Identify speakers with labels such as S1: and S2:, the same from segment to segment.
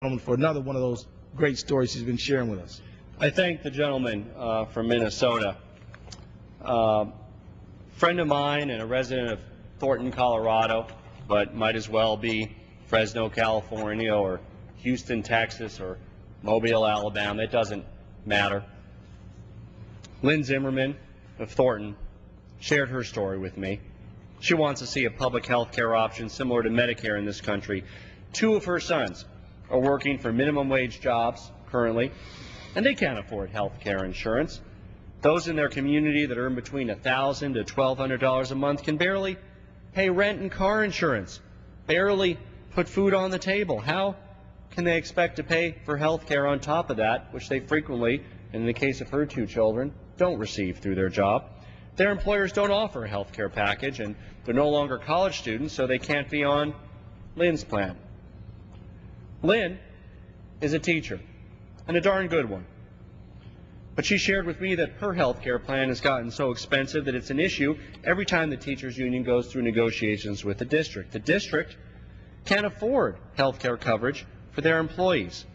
S1: For another one of those great stories he's been sharing with us.
S2: I thank the gentleman from Minnesota. Friend of mine and a resident of Thornton, Colorado, but might as well be Fresno, California, or Houston, Texas, or Mobile, Alabama. It doesn't matter. Lynn Zimmerman of Thornton shared her story with me. She wants to see a public health care option similar to Medicare in this country. Two of her sons are working for minimum wage jobs currently, and they can't afford health care insurance. Those in their community that earn between $1,000 to $1,200 a month can barely pay rent and car insurance, barely put food on the table. How can they expect to pay for health care on top of that, which they frequently, in the case of her two children, don't receive through their job? Their employers don't offer a health care package, and they're no longer college students, so they can't be on Lynn's plan. Lynn is a teacher, and a darn good one. But she shared with me that her health care plan has gotten so expensive that it's an issue every time the teachers union goes through negotiations with the district. The district can't afford health care coverage for their employees.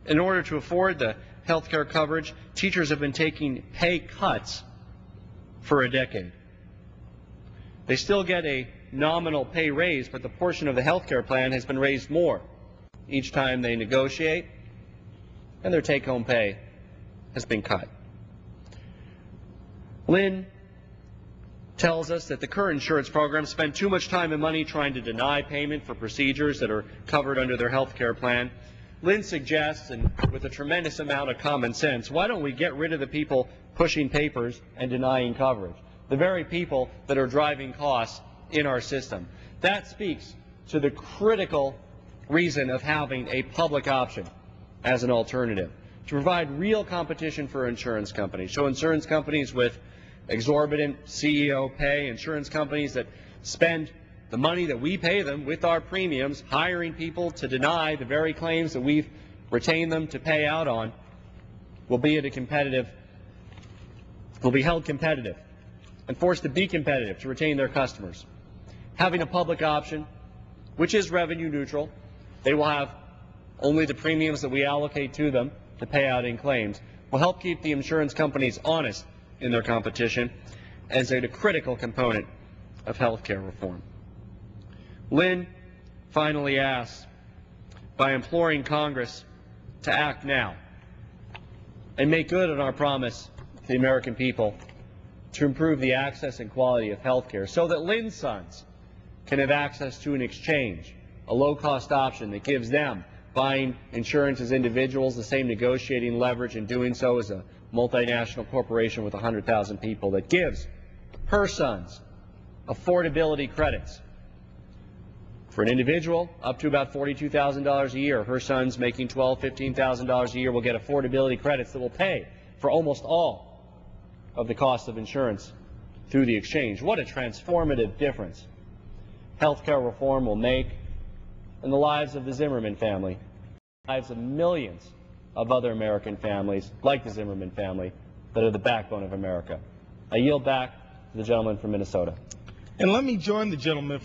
S2: In order to afford the health care coverage, teachers have been taking pay cuts for a decade. They still get a nominal pay raise, but the portion of the health care plan has been raised more each time they negotiate, and their take-home pay has been cut. Lynn tells us that the current insurance programs spend too much time and money trying to deny payment for procedures that are covered under their health care plan. Lynn suggests, and with a tremendous amount of common sense, why don't we get rid of the people pushing papers and denying coverage, the very people that are driving costs in our system. That speaks to the critical reason of having a public option as an alternative, to provide real competition for insurance companies. So insurance companies with exorbitant CEO pay, insurance companies that spend the money that we pay them with our premiums, hiring people to deny the very claims that we've retained them to pay out on, will be held competitive and forced to be competitive to retain their customers. Having a public option, which is revenue neutral, they will have only the premiums that we allocate to them to pay out in claims, will help keep the insurance companies honest in their competition as a critical component of health care reform. Lynn finally asks, by imploring Congress to act now and make good on our promise to the American people to improve the access and quality of health care so that Lynn's sons can have access to an exchange, a low-cost option that gives them, buying insurance as individuals, the same negotiating leverage in doing so as a multinational corporation with 100,000 people, that gives her sons affordability credits. For an individual, up to about $42,000 a year. Her sons making $12,000, $15,000 a year will get affordability credits that will pay for almost all of the cost of insurance through the exchange. What a transformative difference health care reform will make in the lives of the Zimmerman family, the lives of millions of other American families like the Zimmerman family that are the backbone of America. I yield back to the gentleman from Minnesota.
S1: And let me join the gentleman